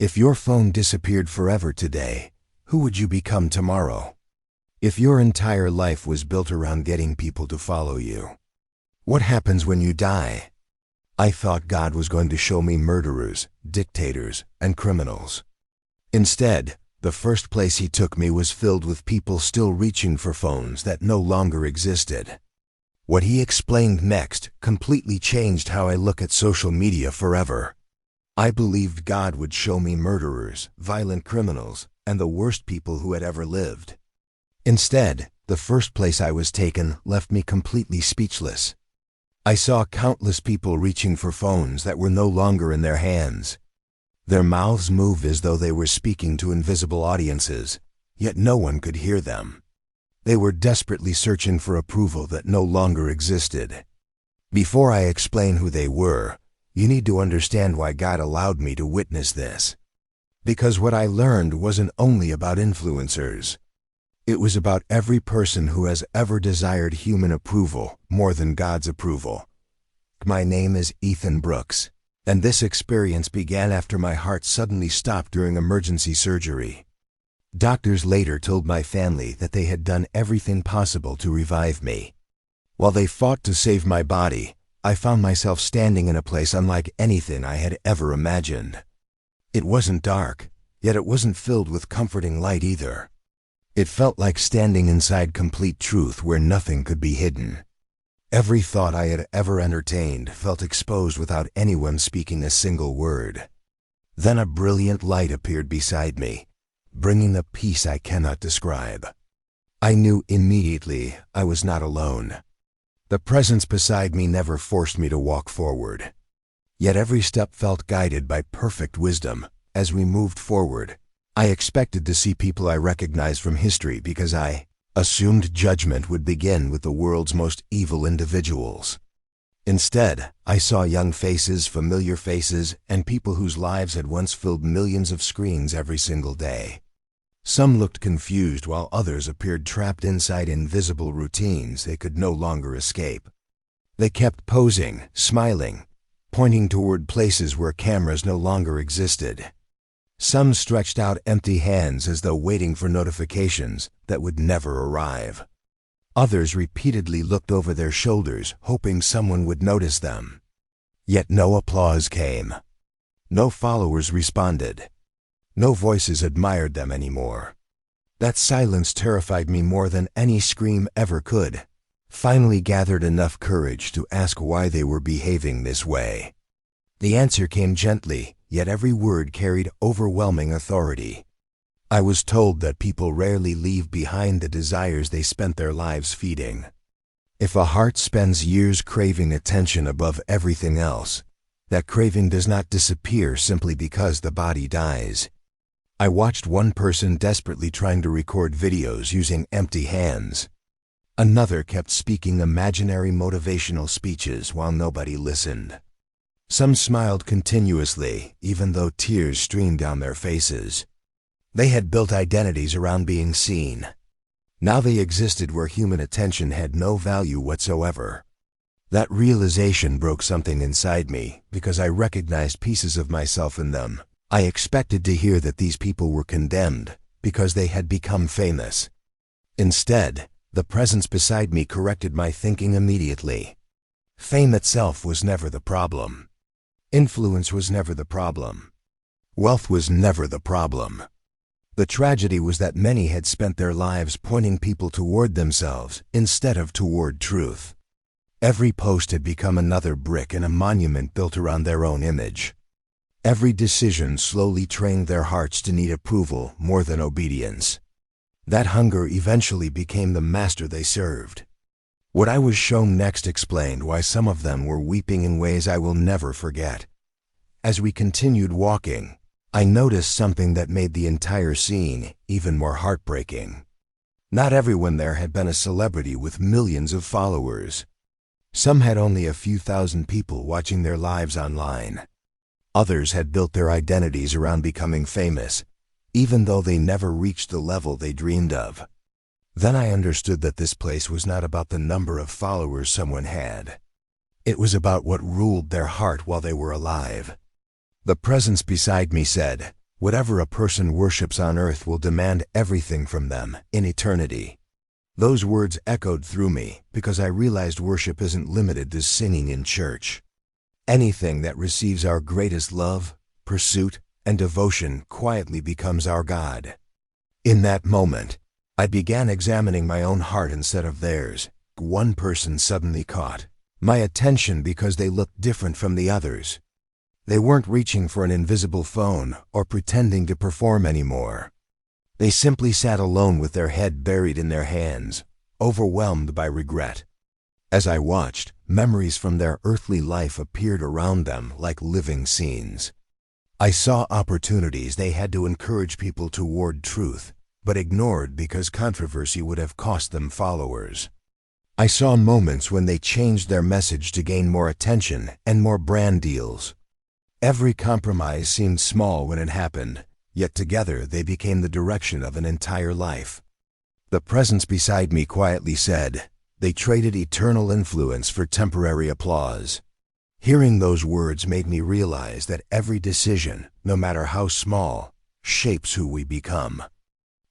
If your phone disappeared forever today, who would you become tomorrow? If your entire life was built around getting people to follow you, what happens when you die? I thought God was going to show me murderers, dictators, and criminals. Instead, the first place he took me was filled with people still reaching for phones that no longer existed. What he explained next completely changed how I look at social media forever. I believed God would show me murderers, violent criminals, and the worst people who had ever lived. Instead, the first place I was taken left me completely speechless. I saw countless people reaching for phones that were no longer in their hands. Their mouths moved as though they were speaking to invisible audiences, yet no one could hear them. They were desperately searching for approval that no longer existed. Before I explain who they were, you need to understand why God allowed me to witness this. Because what I learned wasn't only about influencers. It was about every person who has ever desired human approval more than God's approval. My name is Ethan Brooks, and this experience began after my heart suddenly stopped during emergency surgery. Doctors later told my family that they had done everything possible to revive me. While they fought to save my body, I found myself standing in a place unlike anything I had ever imagined. It wasn't dark, yet it wasn't filled with comforting light either. It felt like standing inside complete truth where nothing could be hidden. Every thought I had ever entertained felt exposed without anyone speaking a single word. Then a brilliant light appeared beside me, bringing a peace I cannot describe. I knew immediately I was not alone. The presence beside me never forced me to walk forward. Yet every step felt guided by perfect wisdom. As we moved forward, I expected to see people I recognized from history because I assumed judgment would begin with the world's most evil individuals. Instead, I saw young faces, familiar faces, and people whose lives had once filled millions of screens every single day. Some looked confused while others appeared trapped inside invisible routines they could no longer escape. They kept posing, smiling, pointing toward places where cameras no longer existed. Some stretched out empty hands as though waiting for notifications that would never arrive. Others repeatedly looked over their shoulders, hoping someone would notice them. Yet no applause came. No followers responded. No voices admired them anymore. That silence terrified me more than any scream ever could. Finally gathered enough courage to ask why they were behaving this way. The answer came gently, yet every word carried overwhelming authority. I was told that people rarely leave behind the desires they spent their lives feeding. If a heart spends years craving attention above everything else, that craving does not disappear simply because the body dies. I watched one person desperately trying to record videos using empty hands. Another kept speaking imaginary motivational speeches while nobody listened. Some smiled continuously, even though tears streamed down their faces. They had built identities around being seen. Now they existed where human attention had no value whatsoever. That realization broke something inside me because I recognized pieces of myself in them. I expected to hear that these people were condemned because they had become famous. Instead, the presence beside me corrected my thinking immediately. Fame itself was never the problem. Influence was never the problem. Wealth was never the problem. The tragedy was that many had spent their lives pointing people toward themselves instead of toward truth. Every post had become another brick in a monument built around their own image. Every decision slowly trained their hearts to need approval more than obedience. That hunger eventually became the master they served. What I was shown next explained why some of them were weeping in ways I will never forget. As we continued walking, I noticed something that made the entire scene even more heartbreaking. Not everyone there had been a celebrity with millions of followers. Some had only a few thousand people watching their lives online. Others had built their identities around becoming famous, even though they never reached the level they dreamed of. Then I understood that this place was not about the number of followers someone had. It was about what ruled their heart while they were alive. The presence beside me said, Whatever a person worships on earth will demand everything from them in eternity. Those words echoed through me because I realized worship isn't limited to singing in church. Anything that receives our greatest love, pursuit, and devotion quietly becomes our God. In that moment, I began examining my own heart instead of theirs. One person suddenly caught my attention because they looked different from the others. They weren't reaching for an invisible phone or pretending to perform anymore. They simply sat alone with their head buried in their hands, overwhelmed by regret. As I watched, memories from their earthly life appeared around them like living scenes. I saw opportunities they had to encourage people toward truth, but ignored because controversy would have cost them followers. I saw moments when they changed their message to gain more attention and more brand deals. Every compromise seemed small when it happened, yet together they became the direction of an entire life. The presence beside me quietly said, "They traded eternal influence for temporary applause." Hearing those words made me realize that every decision, no matter how small, shapes who we become.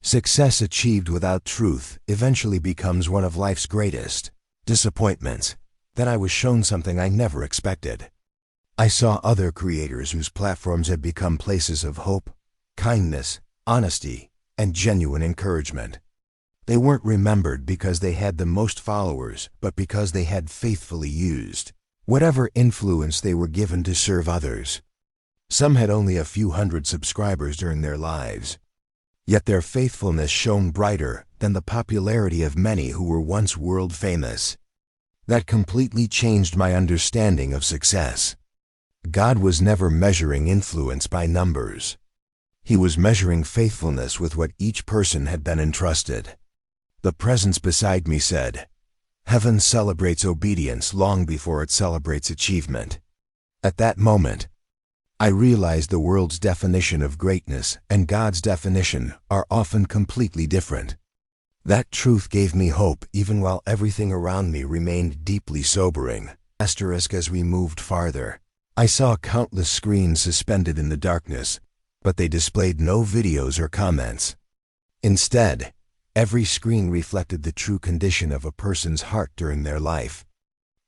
Success achieved without truth eventually becomes one of life's greatest disappointments. Then I was shown something I never expected. I saw other creators whose platforms had become places of hope, kindness, honesty, and genuine encouragement. They weren't remembered because they had the most followers, but because they had faithfully used whatever influence they were given to serve others. Some had only a few hundred subscribers during their lives, yet their faithfulness shone brighter than the popularity of many who were once world famous. That completely changed my understanding of success. God was never measuring influence by numbers. He was measuring faithfulness with what each person had been entrusted. The presence beside me said, "Heaven celebrates obedience long before it celebrates achievement." At that moment, I realized the world's definition of greatness and God's definition are often completely different. That truth gave me hope even while everything around me remained deeply sobering. As we moved farther, I saw countless screens suspended in the darkness, but they displayed no videos or comments. Instead, every screen reflected the true condition of a person's heart during their life.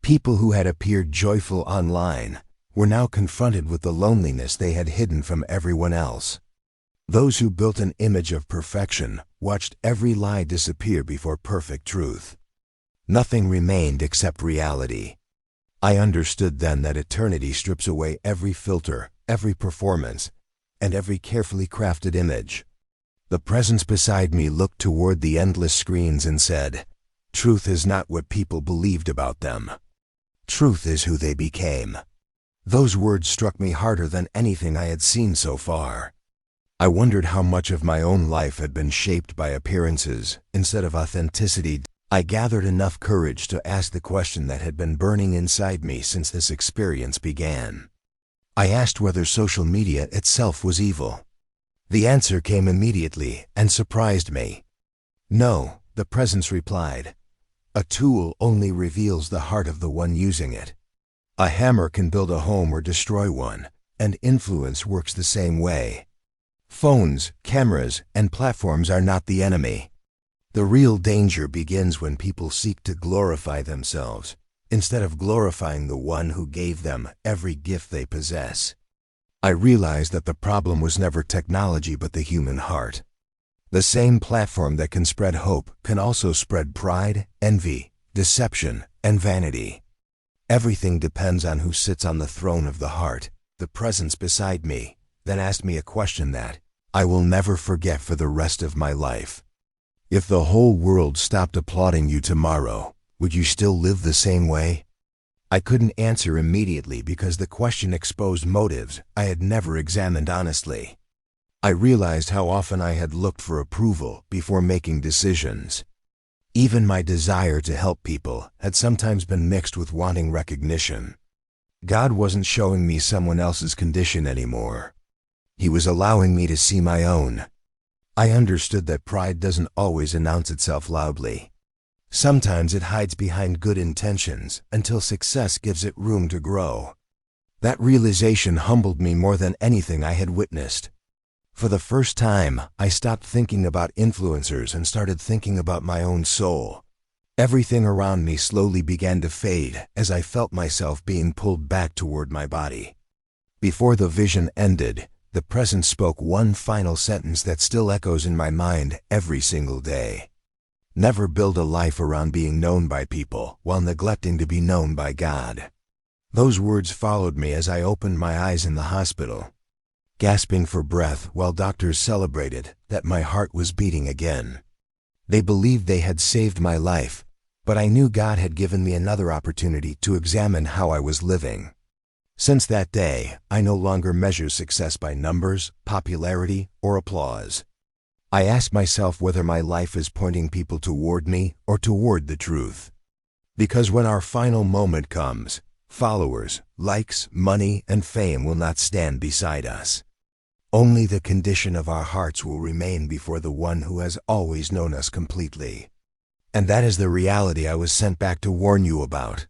People who had appeared joyful online were now confronted with the loneliness they had hidden from everyone else. Those who built an image of perfection watched every lie disappear before perfect truth. Nothing remained except reality. I understood then that eternity strips away every filter, every performance, and every carefully crafted image. The presence beside me looked toward the endless screens and said, "Truth is not what people believed about them. Truth is who they became." Those words struck me harder than anything I had seen so far. I wondered how much of my own life had been shaped by appearances instead of authenticity. I gathered enough courage to ask the question that had been burning inside me since this experience began. I asked whether social media itself was evil. The answer came immediately and surprised me. "No," the presence replied. "A tool only reveals the heart of the one using it. A hammer can build a home or destroy one, and influence works the same way. Phones, cameras, and platforms are not the enemy. The real danger begins when people seek to glorify themselves, instead of glorifying the one who gave them every gift they possess." I realized that the problem was never technology but the human heart. The same platform that can spread hope can also spread pride, envy, deception, and vanity. Everything depends on who sits on the throne of the heart. The presence beside me then asked me a question that I will never forget for the rest of my life. "If the whole world stopped applauding you tomorrow, would you still live the same way?" I couldn't answer immediately because the question exposed motives I had never examined honestly. I realized how often I had looked for approval before making decisions. Even my desire to help people had sometimes been mixed with wanting recognition. God wasn't showing me someone else's condition anymore. He was allowing me to see my own. I understood that pride doesn't always announce itself loudly. Sometimes it hides behind good intentions until success gives it room to grow. That realization humbled me more than anything I had witnessed. For the first time, I stopped thinking about influencers and started thinking about my own soul. Everything around me slowly began to fade as I felt myself being pulled back toward my body. Before the vision ended, the presence spoke one final sentence that still echoes in my mind every single day. Never build a life around being known by people while neglecting to be known by God. Those words followed me as I opened my eyes in the hospital, gasping for breath while doctors celebrated that my heart was beating again. They believed they had saved my life, but I knew God had given me another opportunity to examine how I was living. Since that day, I no longer measure success by numbers, popularity, or applause. I ask myself whether my life is pointing people toward me or toward the truth. Because when our final moment comes, followers, likes, money, and fame will not stand beside us. Only the condition of our hearts will remain before the one who has always known us completely. And that is the reality I was sent back to warn you about.